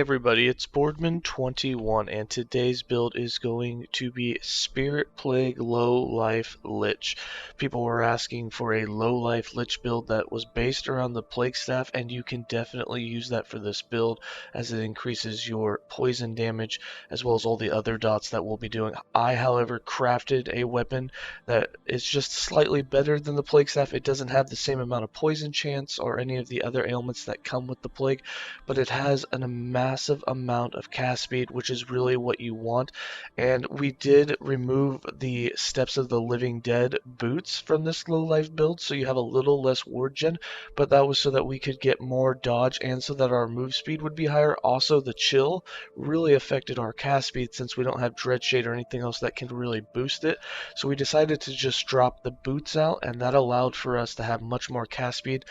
everybody, it's Boardman21 and today's build is going to be Spirit Plague Low Life Lich. People were asking for a low life Lich build that was based around the Plague Staff, and you can definitely use that for this build as it increases your poison damage as well as all the other dots that we'll be doing. I, however, crafted a weapon that is just slightly better than the Plague Staff. It doesn't have the same amount of poison chance or any of the other ailments that come with the Plague, but it has a massive amount of cast speed, which is really what you want. And we did remove the Steps of the Living Dead boots from this low life build, so you have a little less ward gen, but that was so that we could get more dodge and so that our move speed would be higher. Also, the chill really affected our cast speed since we don't have Dread Shade or anything else that can really boost it. So we decided to just drop the boots out, and that allowed for us to have much more cast speed.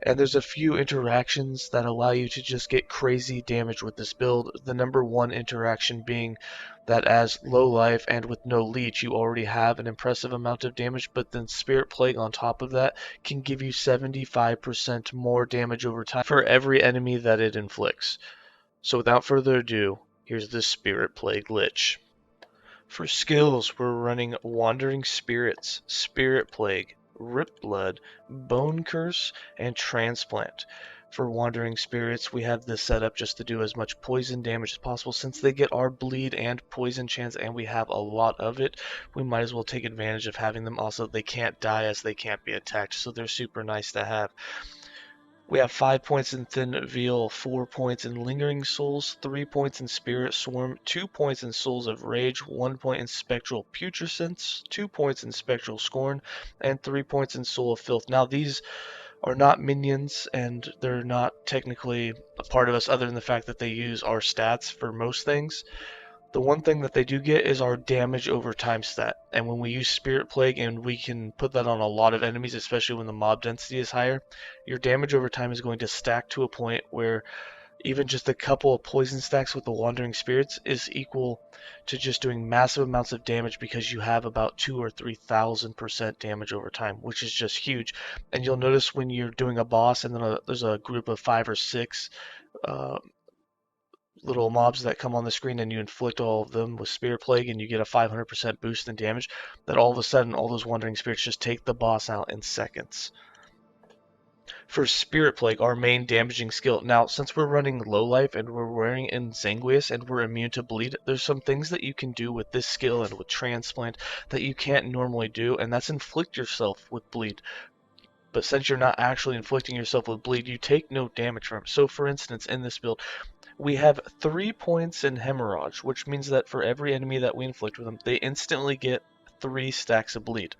And there's a few interactions that allow you to just get crazy damage with this build. The number one interaction being that as low life and with no leech, you already have an impressive amount of damage, but then Spirit Plague on top of that can give you 75% more damage over time for every enemy that it inflicts. So without further ado, here's the Spirit Plague Lich. For skills, we're running Wandering Spirits, Spirit Plague, Rip Blood, Bone Curse, and Transplant. For Wandering Spirits, we have this set up just to do as much poison damage as possible. Since they get our bleed and poison chance and we have a lot of it, we might as well take advantage of having them. Also, they can't die as they can't be attacked, so they're super nice to have. We have 5 points in Thin Veil, 4 points in Lingering Souls, 3 points in Spirit Swarm, 2 points in Souls of Rage, 1 point in Spectral Putrescence, 2 points in Spectral Scorn, and 3 points in Soul of Filth. Now these are not minions, and they're not technically a part of us other than the fact that they use our stats for most things. The one thing that they do get is our damage over time stat, and when we use Spirit Plague and we can put that on a lot of enemies, especially when the mob density is higher, your damage over time is going to stack to a point where even just a couple of poison stacks with the Wandering Spirits is equal to just doing massive amounts of damage because you have about 2,000 or 3,000% damage over time, which is just huge. And you'll notice when you're doing a boss and then there's a group of 5 or 6 uh, little mobs that come on the screen and you inflict all of them with Spirit Plague and you get a 500% boost in damage, that all of a sudden all those Wandering Spirits just take the boss out in seconds. For Spirit Plague, our main damaging skill. Now, since we're running low life and we're wearing Insanguius and we're immune to bleed, there's some things that you can do with this skill and with Transplant that you can't normally do, and that's inflict yourself with bleed. But since you're not actually inflicting yourself with bleed, you take no damage from it. So for instance, in this build, we have 3 points in Hemorrhage, which means that for every enemy that we inflict with them, they instantly get 3 stacks of bleed.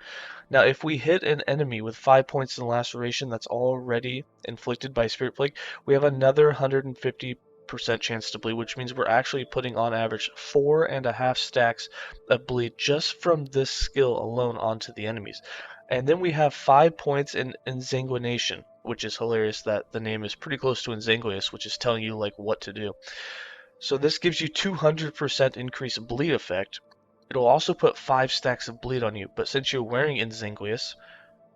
Now, if we hit an enemy with 5 points in Laceration that's already inflicted by Spirit Plague, we have another 150% chance to bleed, which means we're actually putting on average 4.5 stacks of bleed just from this skill alone onto the enemies. And then we have 5 points in Ensanguination, which is hilarious that the name is pretty close to Insanguius, which is telling you like what to do. So this gives you 200% increase bleed effect. It'll also put 5 stacks of bleed on you, but since you're wearing Insanguius,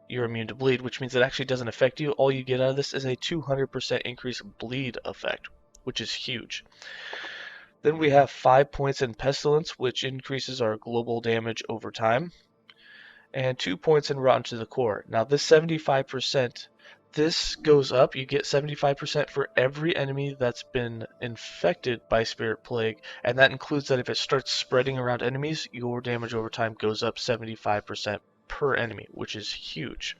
you're immune to bleed, which means it actually doesn't affect you. All you get out of this is a 200% increase bleed effect, which is huge. Then we have 5 points in Pestilence, which increases our global damage over time, and 2 points in Rotten to the Core. Now this 75%, this goes up. You get 75% for every enemy that's been infected by Spirit Plague, and that includes that if it starts spreading around enemies, your damage over time goes up 75% per enemy, which is huge.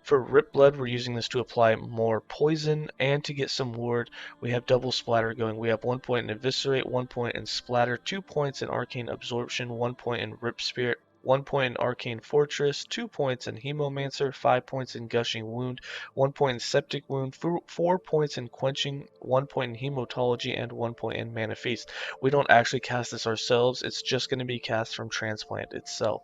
For Rip Blood, we're using this to apply more poison and to get some ward. We have double splatter going. We have 1 point in Eviscerate, 1 point in Splatter, 2 points in Arcane Absorption, 1 point in Rip Spirit, 1 point in Arcane Fortress, 2 points in Hemomancer, 5 points in Gushing Wound, 1 point in Septic Wound, 4 points in Quenching, 1 point in Hematology, and 1 point in Mana Feast. We don't actually cast this ourselves, it's just going to be cast from Transplant itself.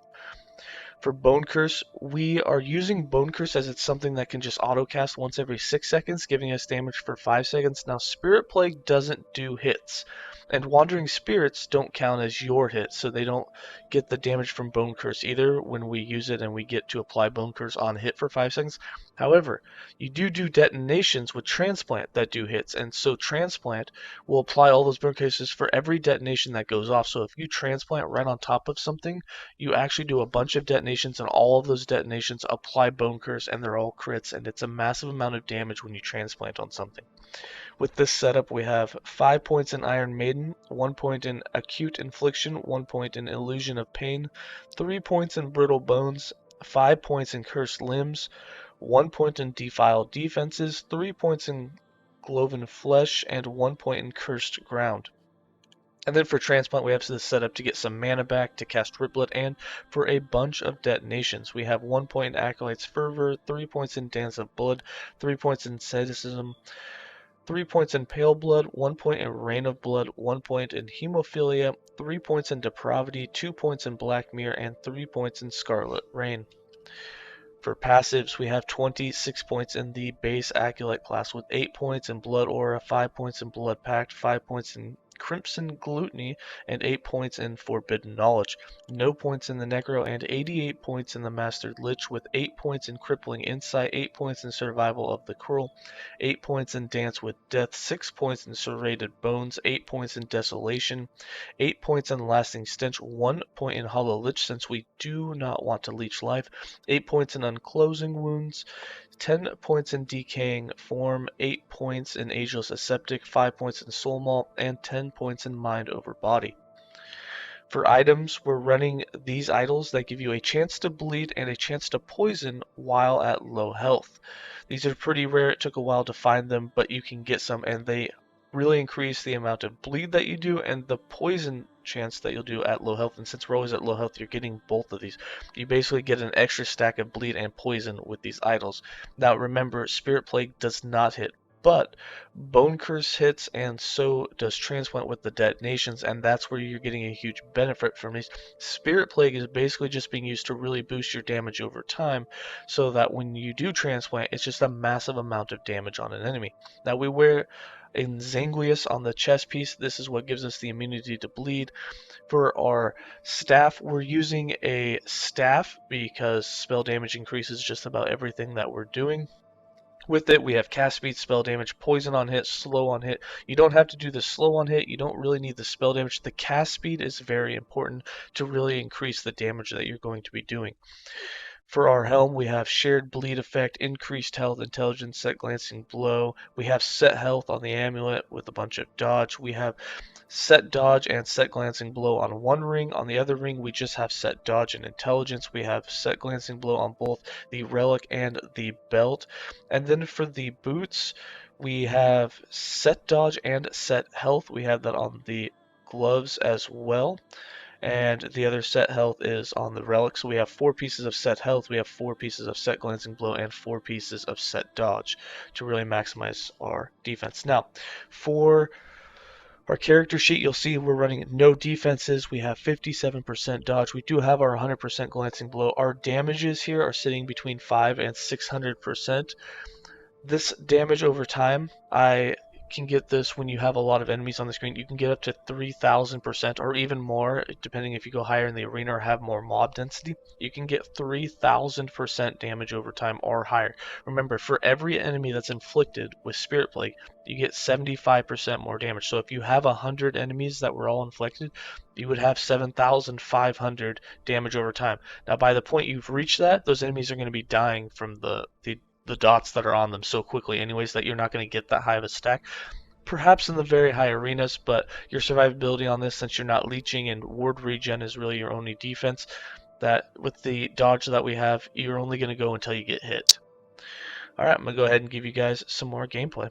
For Bone Curse, we are using Bone Curse as it's something that can just auto cast once every 6 seconds, giving us damage for 5 seconds. Now, Spirit Plague doesn't do hits, and Wandering Spirits don't count as your hits, so they don't get the damage from Bone Curse either when we use it and we get to apply Bone Curse on hit for 5 seconds. However, you do detonations with transplant that do hits, and so transplant will apply all those burn cases for every detonation that goes off. So if you transplant right on top of something, you actually do a bunch of detonations, and all of those detonations apply bone curse, and they're all crits, and it's a massive amount of damage when you transplant on something. With this setup, we have 5 points in Iron Maiden, 1 point in Acute Infliction, 1 point in Illusion of Pain, 3 points in Brittle Bones, 5 points in Cursed Limbs, 1 point in Defiled Defenses, 3 points in Cloven Flesh, and 1 point in Cursed Ground. And then for Transplant, we have this set up to get some mana back, to cast Riplet, and for a bunch of detonations. We have 1 point in Acolyte's Fervor, 3 points in Dance of Blood, 3 points in Sadism, 3 points in Pale Blood, 1 point in Rain of Blood, 1 point in Hemophilia, 3 points in Depravity, 2 points in Black Mirror, and 3 points in Scarlet Rain. For passives, we have 26 points in the base Acolyte class with 8 points in Blood Aura, 5 points in Blood Pact, 5 points in Crimson Gluttony, and 8 points in Forbidden Knowledge. No points in the Necro, and 88 points in the Mastered Lich, with 8 points in Crippling Insight, 8 points in Survival of the Cruel, 8 points in Dance with Death, 6 points in Serrated Bones, 8 points in Desolation, 8 points in Lasting Stench, 1 point in Hollow Lich since we do not want to leech life, 8 points in Unclosing Wounds, 10 points in Decaying Form, 8 points in Ageless Aseptic, 5 points in Soul Maul, and 10 points in Mind over Body. For items, we're running these idols that give you a chance to bleed and a chance to poison while at low health. These are pretty rare, it took a while to find them, but you can get some, and they really increase the amount of bleed that you do and the poison chance that you'll do at low health. And since we're always at low health, you're getting both of these. You basically get an extra stack of bleed and poison with these idols. Now remember, Spirit Plague does not hit, but Bone Curse hits, and so does Transplant with the detonations, and that's where you're getting a huge benefit from these. Spirit Plague is basically just being used to really boost your damage over time, so that when you do Transplant, it's just a massive amount of damage on an enemy. Now we wear in Zanguius on the chest piece. This is what gives us the immunity to bleed. For our staff, we're using a staff because spell damage increases just about everything that we're doing. With it, we have cast speed, spell damage, poison on hit, slow on hit. You don't have to do the slow on hit. You don't really need the spell damage. The cast speed is very important to really increase the damage that you're going to be doing. For our helm, we have shared bleed effect, increased health, intelligence, set glancing blow. We have set health on the amulet with a bunch of dodge. We have set dodge and set glancing blow on one ring. On the other ring, we just have set dodge and intelligence. We have set glancing blow on both the relic and the belt. And then for the boots, we have set dodge and set health. We have that on the gloves as well, and the other set health is on the relic. So we have 4 pieces of set health, we have 4 pieces of set glancing blow, and 4 pieces of set dodge to really maximize our defense. Now, for our character sheet, you'll see we're running no defenses. We have 57% dodge. We do have our 100% glancing blow. Our damages here are sitting between 5 and 600%. This damage over time, I can get this when you have a lot of enemies on the screen. You can get up to 3,000% or even more, depending if you go higher in the arena or have more mob density. You can get 3,000% damage over time or higher. Remember, for every enemy that's inflicted with Spirit Plague, you get 75% more damage. So if you have 100 enemies that were all inflicted, you would have 7,500 damage over time. Now, by the point you've reached that, those enemies are going to be dying from the dots that are on them so quickly anyways that you're not going to get that high of a stack. Perhaps in the very high arenas, but your survivability on this, since you're not leeching and ward regen is really your only defense, that with the dodge that we have, you're only going to go until you get hit. Alright, I'm going to go ahead and give you guys some more gameplay.